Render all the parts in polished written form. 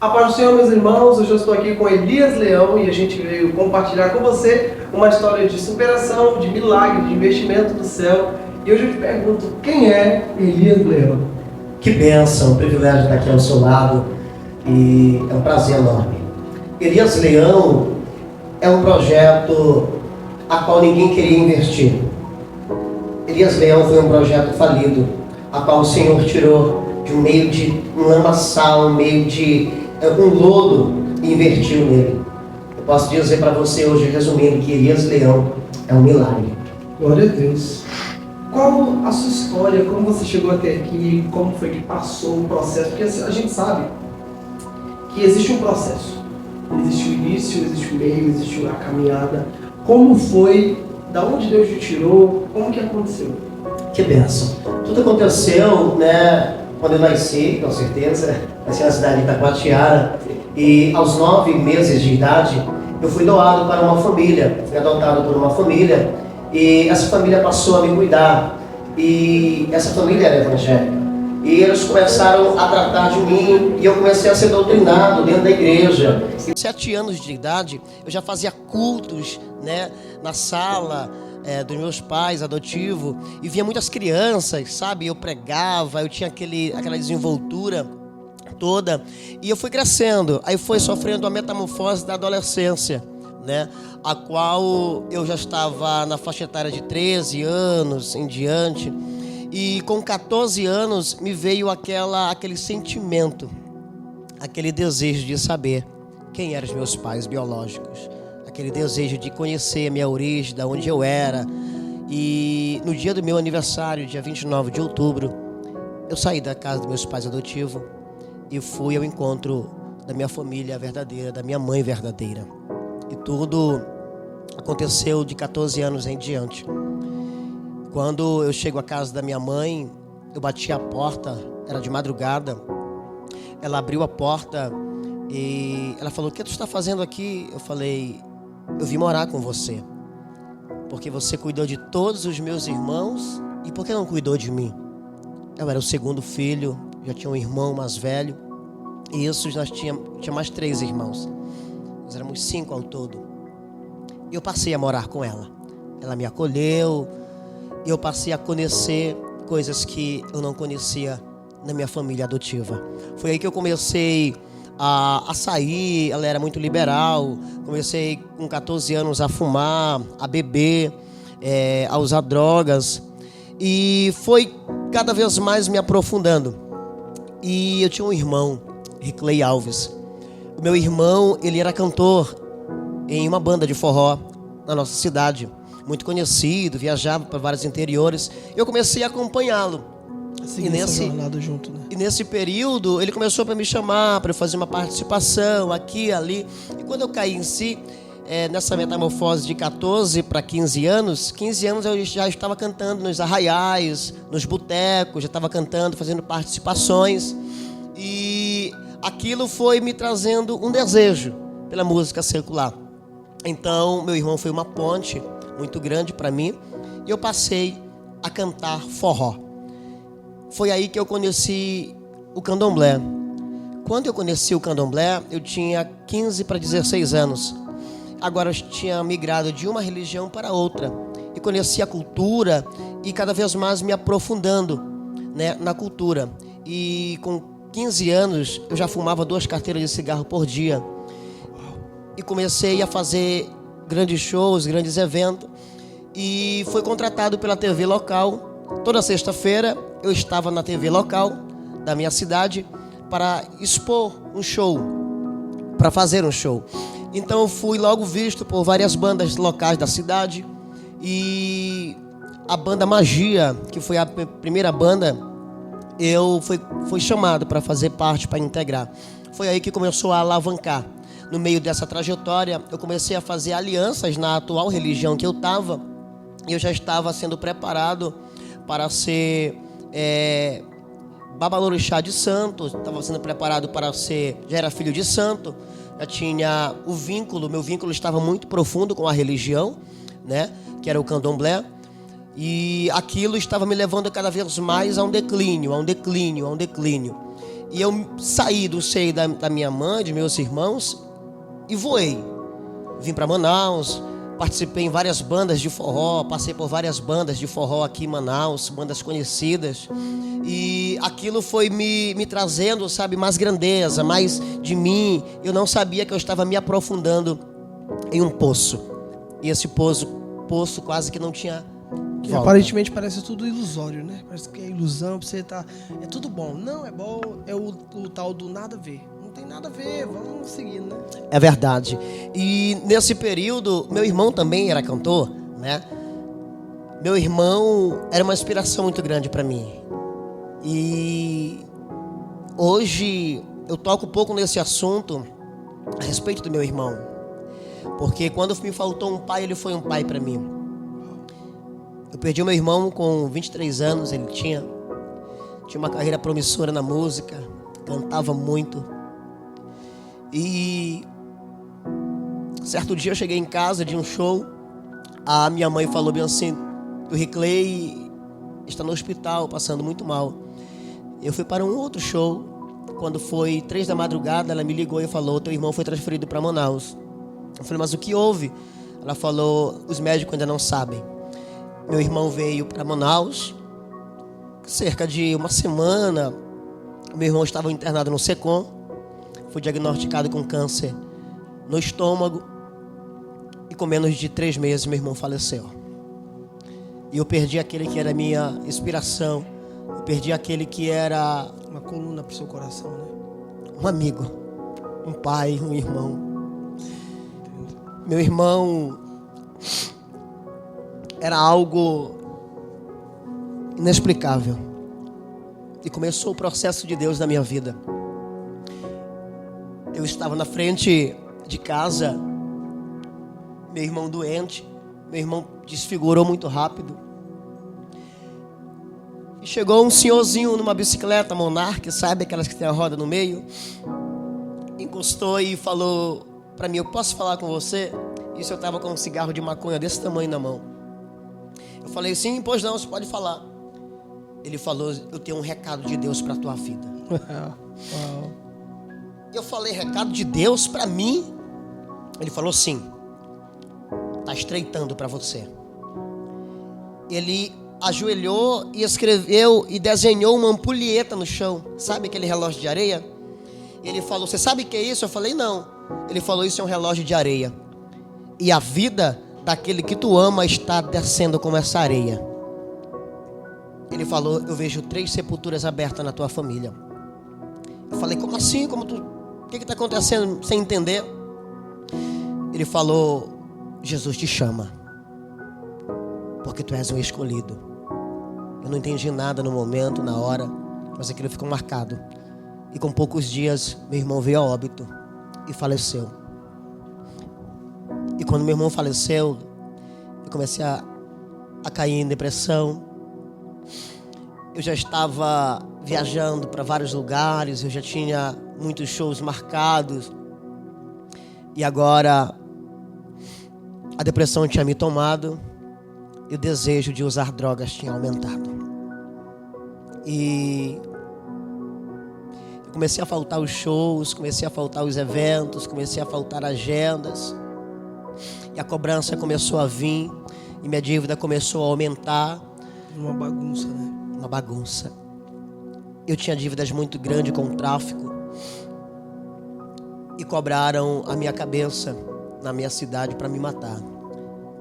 A paz do Senhor, meus irmãos, hoje eu estou aqui com Elias Leão e a gente veio compartilhar com você uma história de superação, de milagre, de investimento do céu. E hoje eu te pergunto, quem é Elias Leão? Que bênção, um privilégio estar aqui ao seu lado e é um prazer enorme. Elias Leão é um projeto a qual ninguém queria investir. Elias Leão foi um projeto falido, a qual o Senhor tirou de um meio de um lamaçal, um meio de um lodo e investiu nele. Eu posso dizer para você hoje, resumindo, que Elias Leão é um milagre. Glória a Deus. Qual a sua história, como você chegou até aqui, como foi que passou o processo? Porque a gente sabe que existe um processo. Existe o início, existe o meio, existe a caminhada. Como foi? Da onde Deus te tirou? Como que aconteceu? Que bênção. Tudo aconteceu, quando eu nasci, com certeza. Nasci na cidade de Itacoatiara. E aos 9 meses de idade, eu fui doado para uma família. Fui adotado por uma família. E essa família passou a me cuidar. E essa família era evangélica. E eles começaram a tratar de mim. E eu comecei a ser doutrinado dentro da igreja. Com 7 anos de idade, eu já fazia cultos, na sala dos meus pais adotivos, e via muitas crianças, sabe? Eu pregava, eu tinha aquela desenvoltura toda, e eu fui crescendo. Aí foi sofrendo a metamorfose da adolescência, a qual eu já estava na faixa etária de 13 anos em diante, e com 14 anos me veio aquele sentimento, aquele desejo de saber quem eram os meus pais biológicos, aquele desejo de conhecer a minha origem, de onde eu era. E no dia do meu aniversário, dia 29 de outubro, eu saí da casa dos meus pais adotivos e fui ao encontro da minha família verdadeira, da minha mãe verdadeira. E tudo aconteceu de 14 anos em diante. Quando eu chego à casa da minha mãe, eu bati a porta, era de madrugada. Ela abriu a porta e ela falou: "O que tu está fazendo aqui?" Eu falei: "Eu vim morar com você, porque você cuidou de todos os meus irmãos, e por que não cuidou de mim?" Eu era o segundo filho, já tinha um irmão mais velho, e isso nós tinha mais 3 irmãos. Nós éramos 5 ao todo. E eu passei a morar com ela. Ela me acolheu, e eu passei a conhecer coisas que eu não conhecia na minha família adotiva. Foi aí que eu comecei a sair. Ela era muito liberal. Comecei com 14 anos a fumar, a beber, a usar drogas. E foi cada vez mais me aprofundando. E eu tinha um irmão, Ricley Alves. O meu irmão, ele era cantor em uma banda de forró na nossa cidade. Muito conhecido, viajava para vários interiores. Eu comecei a acompanhá-lo. E nesse período, ele começou para me chamar, para eu fazer uma participação aqui, ali. E quando eu caí em si, nessa metamorfose de 14 para 15 anos eu já estava cantando nos arraiais, nos botecos, já estava cantando, fazendo participações. E aquilo foi me trazendo um desejo pela música secular. Então, meu irmão foi uma ponte muito grande para mim, e eu passei a cantar forró. Foi aí que eu conheci o candomblé. Quando eu conheci o candomblé, eu tinha 15 para 16 anos. Agora eu tinha migrado de uma religião para outra. E conheci a cultura e cada vez mais me aprofundando, na cultura. E com 15 anos eu já fumava 2 carteiras de cigarro por dia. E comecei a fazer grandes shows, grandes eventos. E fui contratado pela TV local. Toda sexta-feira eu estava na TV local da minha cidade para expor um show, para fazer um show. Então eu fui logo visto por várias bandas locais da cidade. E a banda Magia, que foi a primeira banda, eu fui chamado para fazer parte, para integrar. Foi aí que começou a alavancar. No meio dessa trajetória, eu comecei a fazer alianças na atual religião que eu estava. E eu já estava sendo preparado para ser babalorixá de santo. Estava sendo preparado para ser, já era filho de santo. Já tinha o vínculo, meu vínculo estava muito profundo com a religião, que era o candomblé. E aquilo estava me levando cada vez mais a um declínio. E eu saí do seio da minha mãe, de meus irmãos, e voei. Vim para Manaus, participei em várias bandas de forró, passei por várias bandas de forró aqui em Manaus, bandas conhecidas. E aquilo foi me trazendo, sabe, mais grandeza, mais de mim. Eu não sabia que eu estava me aprofundando em um poço. E esse poço quase que não tinha volta. Aparentemente parece tudo ilusório, né? Parece que é ilusão, pra você tá... É tudo bom. Não, é bom, é o tal do nada a ver. Não tem nada a ver, vamos seguir, né? É verdade. E nesse período, meu irmão também era cantor, né? Meu irmão era uma inspiração muito grande para mim. E hoje eu toco um pouco nesse assunto a respeito do meu irmão. Porque quando me faltou um pai, ele foi um pai para mim. Eu perdi o meu irmão com 23 anos, ele tinha uma carreira promissora na música, cantava muito. E certo dia eu cheguei em casa de um show, a minha mãe falou bem assim: o Ricley está no hospital, passando muito mal. Eu fui para um outro show, quando foi 3 da madrugada, ela me ligou e falou: teu irmão foi transferido para Manaus. Eu falei: mas o que houve? Ela falou: os médicos ainda não sabem. Meu irmão veio para Manaus, cerca de uma semana, meu irmão estava internado no SECOM, foi diagnosticado com câncer no estômago, e com menos de 3 meses meu irmão faleceu. E eu perdi aquele que era minha inspiração, eu perdi aquele que era uma coluna para o seu coração, né? Um amigo, um pai, um irmão. Meu irmão era algo inexplicável. E começou o processo de Deus na minha vida. Eu estava na frente de casa, meu irmão doente, meu irmão desfigurou muito rápido. E chegou um senhorzinho numa bicicleta Monarch, sabe aquelas que tem a roda no meio? Encostou e falou para mim: eu posso falar com você? Isso eu estava com um cigarro de maconha desse tamanho na mão. Eu falei: sim, pois não, você pode falar. Ele falou: eu tenho um recado de Deus para a tua vida. Eu falei: recado de Deus para mim? Ele falou: sim, está estreitando para você. Ele ajoelhou e escreveu e desenhou uma ampulheta no chão. Sabe aquele relógio de areia? Ele falou: você sabe o que é isso? Eu falei: não. Ele falou: isso é um relógio de areia. E a vida daquele que tu ama está descendo como essa areia. Ele falou: eu vejo 3 sepulturas abertas na tua família. Eu falei: como assim? O que está acontecendo? Sem entender. Ele falou: Jesus te chama, porque tu és um escolhido. Eu não entendi nada no momento, na hora, mas aquilo ficou marcado. E com poucos dias, meu irmão veio a óbito e faleceu. E quando meu irmão faleceu, eu comecei a cair em depressão. Eu já estava viajando para vários lugares, eu já tinha muitos shows marcados. E agora a depressão tinha me tomado e o desejo de usar drogas tinha aumentado. E eu comecei a faltar os shows, comecei a faltar os eventos, comecei a faltar agendas. E a cobrança começou a vir e minha dívida começou a aumentar. Uma bagunça, né? Uma bagunça. Eu tinha dívidas muito grandes com o tráfico. E cobraram a minha cabeça na minha cidade para me matar.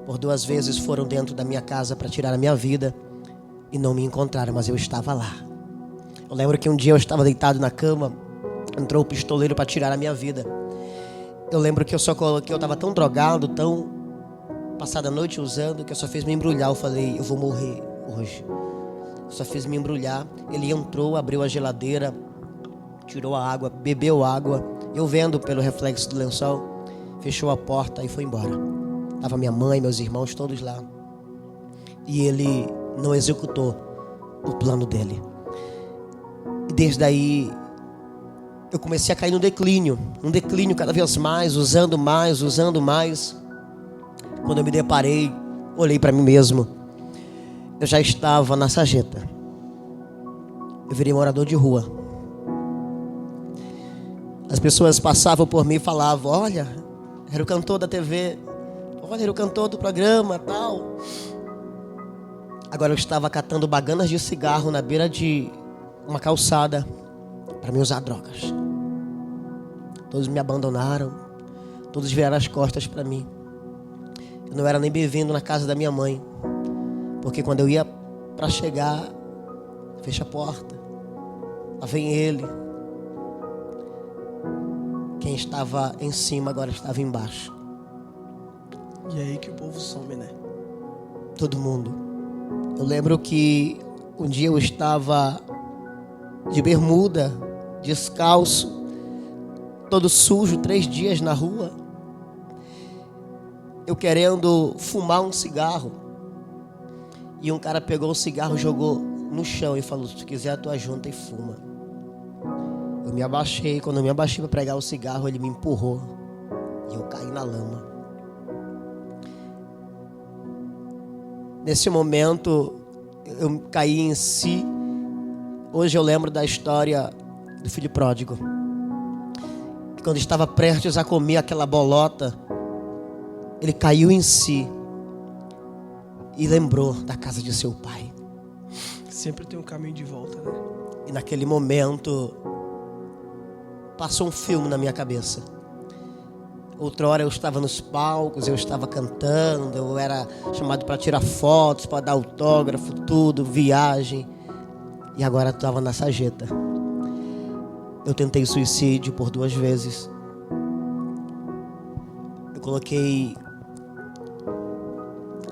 Por 2 vezes foram dentro da minha casa para tirar a minha vida e não me encontraram, mas eu estava lá. Eu lembro que um dia eu estava deitado na cama, entrou o pistoleiro para tirar a minha vida. Eu lembro que eu estava tão drogado, tão passada a noite usando, que eu só fiz me embrulhar. Eu falei: eu vou morrer hoje. Eu só fiz me embrulhar. Ele entrou, abriu a geladeira, tirou a água, bebeu água. Eu vendo pelo reflexo do lençol, fechou a porta e foi embora. Tava minha mãe, meus irmãos, todos lá. E ele não executou o plano dele. E desde aí eu comecei a cair no declínio cada vez mais, usando mais. Quando eu me deparei, olhei para mim mesmo, eu já estava na sarjeta. Eu virei morador de rua. As pessoas passavam por mim e falavam: olha, era o cantor da TV, olha, era o cantor do programa, tal. Agora eu estava catando baganas de cigarro na beira de uma calçada para me usar drogas. Todos me abandonaram, todos viraram as costas para mim. Eu não era nem bem-vindo na casa da minha mãe, porque quando eu ia para chegar, fecha a porta, lá vem ele. Quem estava em cima agora estava embaixo. E aí que o povo some, né? Todo mundo. Eu lembro que um dia eu estava de bermuda, descalço, todo sujo, 3 dias na rua. Eu querendo fumar um cigarro. E um cara pegou o cigarro, jogou no chão e falou: se tu quiser a tua junta e fuma. Eu me abaixei. Quando eu me abaixei para pegar o cigarro, ele me empurrou. E eu caí na lama. Nesse momento, eu caí em si. Hoje eu lembro da história do filho pródigo. Quando estava prestes a comer aquela bolota, ele caiu em si e lembrou da casa de seu pai. Sempre tem um caminho de volta, né? E naquele momento, passou um filme na minha cabeça. Outrora eu estava nos palcos, eu estava cantando, eu era chamado para tirar fotos, para dar autógrafo, tudo, viagem. E agora eu estava na sarjeta. Eu tentei suicídio por 2 vezes. Eu coloquei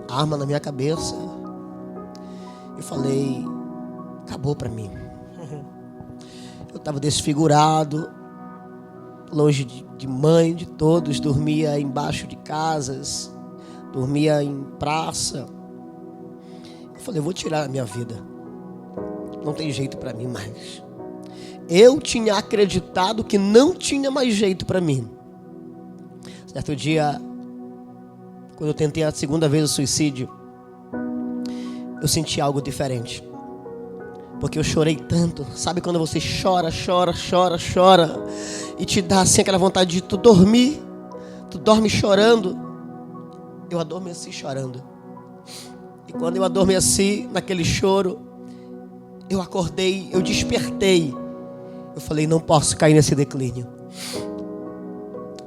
arma na minha cabeça e falei: acabou para mim. Eu estava desfigurado, longe de mãe, de todos, dormia embaixo de casas, dormia em praça. Eu falei: eu vou tirar a minha vida, não tem jeito para mim mais. Eu tinha acreditado que não tinha mais jeito para mim. Certo dia, quando eu tentei a 2ª vez o suicídio, eu senti algo diferente. Porque eu chorei tanto. Sabe quando você chora e te dá assim aquela vontade de tu dormir? Tu dorme chorando. Eu adormeci chorando. E quando eu adormeci naquele choro, eu acordei, eu despertei. Eu falei: não posso cair nesse declínio.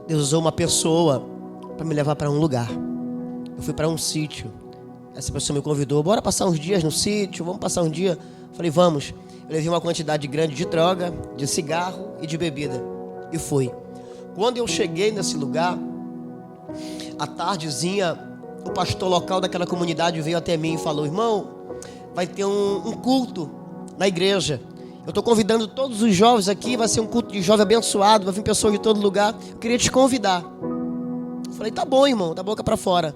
Deus usou uma pessoa para me levar para um lugar. Eu fui para um sítio. Essa pessoa me convidou: bora passar uns dias no sítio, vamos passar um dia. Eu falei: vamos. Eu levei uma quantidade grande de droga, de cigarro e de bebida. E fui. Quando eu cheguei nesse lugar, à tardezinha, o pastor local daquela comunidade veio até mim e falou: irmão, vai ter um culto na igreja. Eu estou convidando todos os jovens aqui, vai ser um culto de jovem abençoado, vai vir pessoas de todo lugar. Eu queria te convidar. Eu falei: tá bom, irmão, da boca para fora.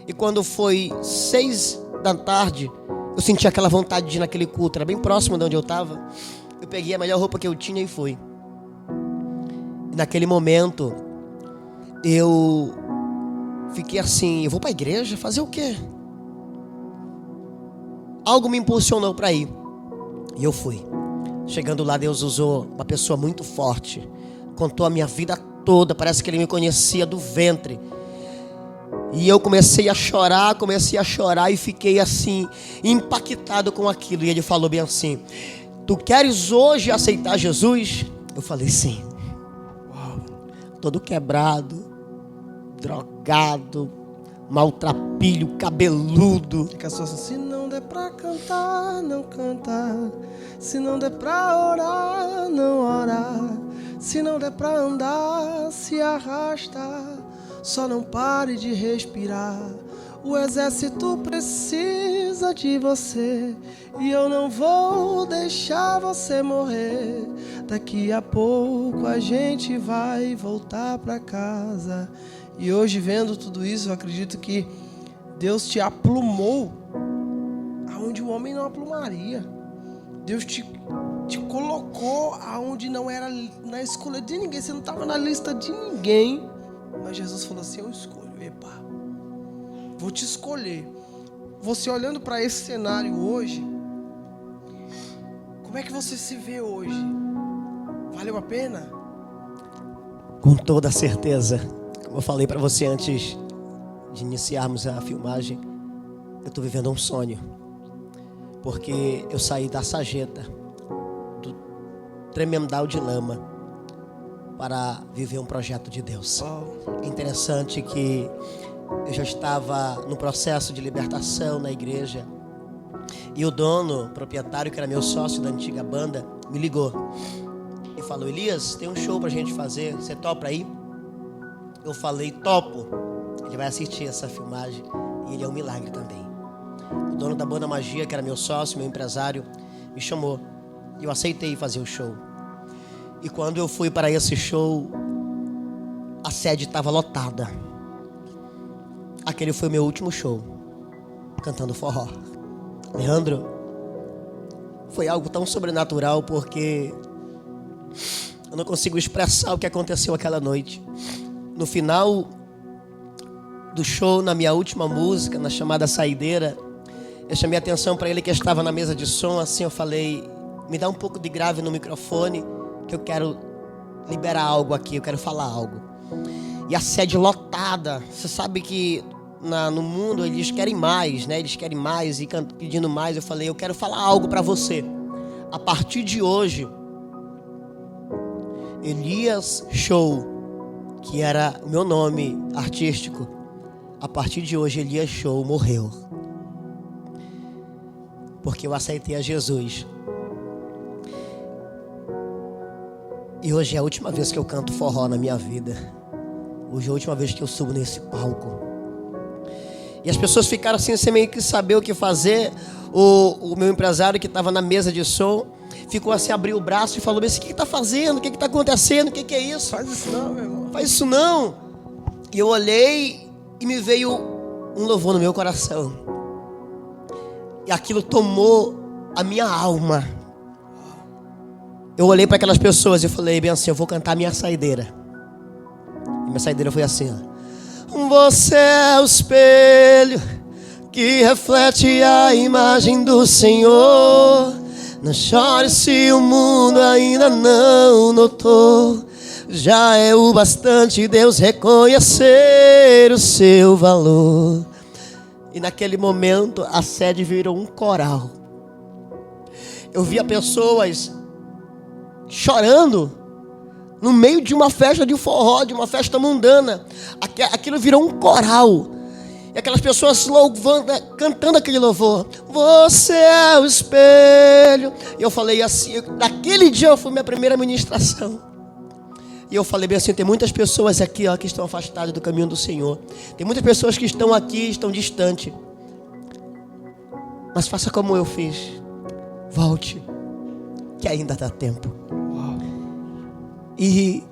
E quando foi 6 da tarde, eu senti aquela vontade de ir naquele culto, era bem próximo de onde eu estava. Eu peguei a melhor roupa que eu tinha e fui. E naquele momento, eu fiquei assim: eu vou para a igreja fazer o quê? Algo me impulsionou para ir. E eu fui. Chegando lá, Deus usou uma pessoa muito forte. Contou a minha vida toda, parece que ele me conhecia do ventre. E eu comecei a chorar e fiquei assim, impactado com aquilo. E ele falou bem assim: tu queres hoje aceitar Jesus? Eu falei: sim. Uau. Todo quebrado, drogado, maltrapilho, cabeludo. Fica só assim: se não der pra cantar, não cantar. Se não der pra orar, não orar. Se não der pra andar, se arrasta. Só não pare de respirar. O exército precisa de você. E eu não vou deixar você morrer. Daqui a pouco a gente vai voltar pra casa. E hoje, vendo tudo isso, eu acredito que Deus te aplumou aonde o homem não aplumaria. Deus te colocou aonde não era na escolha de ninguém. Você não estava na lista de ninguém. Mas Jesus falou assim: eu escolho. Epa, vou te escolher. Você olhando para esse cenário hoje, como é que você se vê hoje? Valeu a pena? Com toda certeza, como eu falei para você antes de iniciarmos a filmagem, eu estou vivendo um sonho. Porque eu saí da sarjeta, do tremendal de lama, para viver um projeto de Deus. É interessante que eu já estava no processo de libertação na igreja. E o dono, proprietário, que era meu sócio da antiga banda, me ligou e falou: Elias, tem um show pra gente fazer, você topa aí? Eu falei: topo. Ele vai assistir essa filmagem e ele é um milagre também. O dono da banda Magia, que era meu sócio, meu empresário, me chamou e eu aceitei fazer o show. E quando eu fui para esse show, a sede estava lotada. Aquele foi o meu último show, cantando forró. Leandro, foi algo tão sobrenatural, porque eu não consigo expressar o que aconteceu aquela noite. No final do show, na minha última música, na chamada Saideira, eu chamei a atenção para ele que estava na mesa de som. Assim eu falei: me dá um pouco de grave no microfone, que eu quero liberar algo aqui, eu quero falar algo. E a sede lotada. Você sabe que no mundo eles querem mais, né? Eles querem mais e pedindo mais. Eu falei: eu quero falar algo para você. A partir de hoje, Elias Show, que era o meu nome artístico, a partir de hoje Elias Show morreu. Porque eu aceitei a Jesus. E hoje é a última vez que eu canto forró na minha vida. Hoje é a última vez que eu subo nesse palco. E as pessoas ficaram assim, sem meio que saber o que fazer. O meu empresário, que estava na mesa de som, ficou assim, abriu o braço e falou: mas o que está fazendo? O que está acontecendo? O que é isso? Faz isso não, meu irmão. Faz isso não. E eu olhei e me veio um louvor no meu coração. E aquilo tomou a minha alma. Eu olhei para aquelas pessoas e falei bem assim: eu vou cantar minha saideira. E minha saideira foi assim, ó: você é o espelho que reflete a imagem do Senhor. Não chore se o mundo ainda não notou. Já é o bastante Deus reconhecer o seu valor. E naquele momento a sede virou um coral. Eu via pessoas chorando no meio de uma festa de forró, de uma festa mundana. Aquilo virou um coral. E aquelas pessoas louvando, cantando aquele louvor: você é o espelho. E eu falei assim, naquele dia foi minha primeira ministração. E eu falei bem assim: tem muitas pessoas aqui, ó, que estão afastadas do caminho do Senhor. Tem muitas pessoas que estão aqui, estão distantes. Mas faça como eu fiz. Volte, que ainda dá tempo. E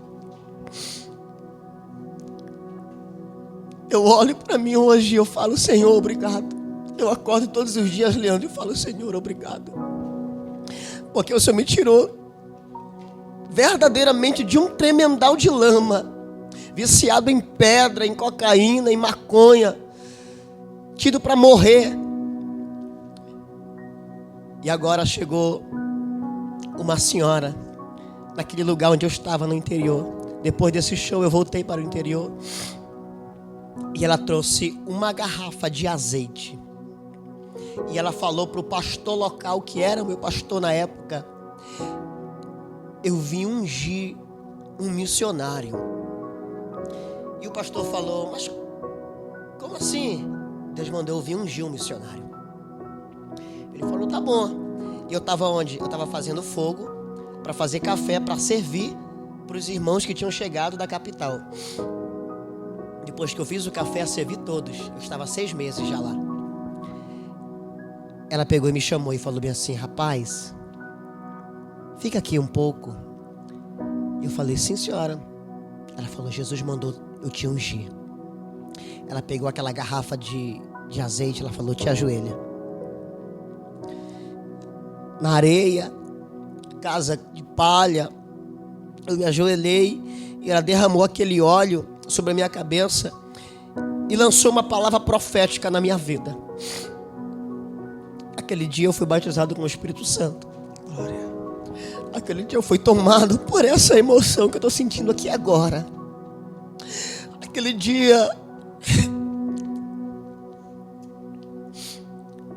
eu olho para mim hoje e eu falo: Senhor, obrigado. Eu acordo todos os dias, Leandro, e falo: Senhor, obrigado. Porque o Senhor me tirou verdadeiramente de um tremendal de lama, viciado em pedra, em cocaína, em maconha, tido para morrer. E agora chegou uma senhora naquele lugar onde eu estava no interior. Depois desse show eu voltei para o interior e ela trouxe uma garrafa de azeite. E ela falou para o pastor local, que era o meu pastor na época: eu vim ungir um missionário. E o pastor falou: mas como assim? Deus mandou eu vir ungir um missionário. Ele falou: tá bom. E eu estava onde? Eu estava fazendo fogo para fazer café, para servir para os irmãos que tinham chegado da capital. Depois que eu fiz o café, servi todos. Eu estava 6 meses já lá. Ela pegou e me chamou e falou bem assim: rapaz, fica aqui um pouco. Eu falei: sim, senhora. Ela falou: Jesus mandou eu te ungir. Ela pegou aquela garrafa de azeite. Ela falou: te ajoelha. Na areia, casa de palha, eu me ajoelhei e ela derramou aquele óleo sobre a minha cabeça e lançou uma palavra profética na minha vida. Aquele dia eu fui batizado com o Espírito Santo. Glória. Aquele dia eu fui tomado por essa emoção que eu estou sentindo aqui agora. Aquele dia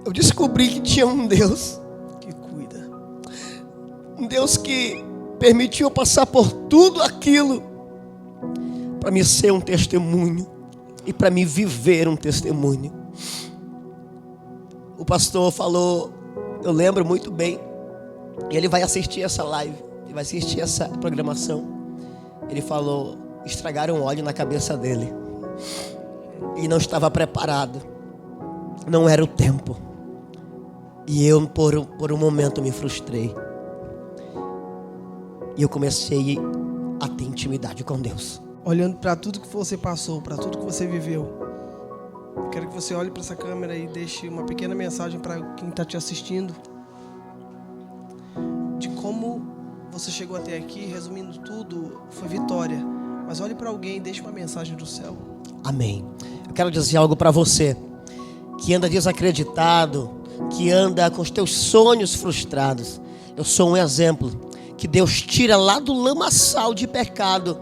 eu descobri que tinha um Deus que cuida. Um Deus que permitiu eu passar por tudo aquilo para me ser um testemunho e para me viver um testemunho. O pastor falou, eu lembro muito bem, e ele vai assistir essa live, ele vai assistir essa programação. Ele falou, estragaram óleo na cabeça dele e não estava preparado, não era o tempo. E eu por um momento me frustrei. E eu comecei a ter intimidade com Deus. Olhando para tudo que você passou, para tudo que você viveu, eu quero que você olhe para essa câmera e deixe uma pequena mensagem para quem está te assistindo, de como você chegou até aqui. Resumindo tudo, foi vitória. Mas olhe para alguém e deixe uma mensagem do céu. Amém. Eu quero dizer algo para você que anda desacreditado, que anda com os teus sonhos frustrados. Eu sou um exemplo que Deus tira lá do lamaçal de pecado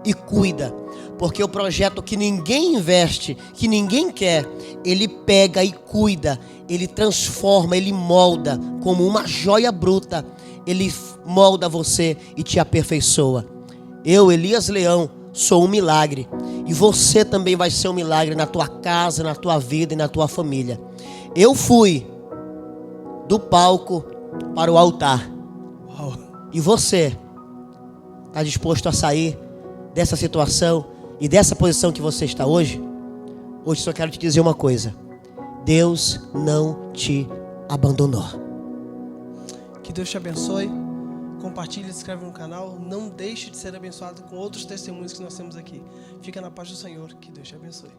e cuida, porque o projeto que ninguém investe, que ninguém quer, Ele pega e cuida, Ele transforma, Ele molda como uma joia bruta. Ele molda você e te aperfeiçoa. Eu, Elias Leão, sou um milagre, e você também vai ser um milagre na tua casa, na tua vida e na tua família. Eu fui do palco para o altar. Uau. E você está disposto a sair dessa situação e dessa posição que você está hoje? Hoje só quero te dizer uma coisa: Deus não te abandonou. Que Deus te abençoe. Compartilhe, se inscreve no canal. Não deixe de ser abençoado com outros testemunhos que nós temos aqui. Fica na paz do Senhor. Que Deus te abençoe.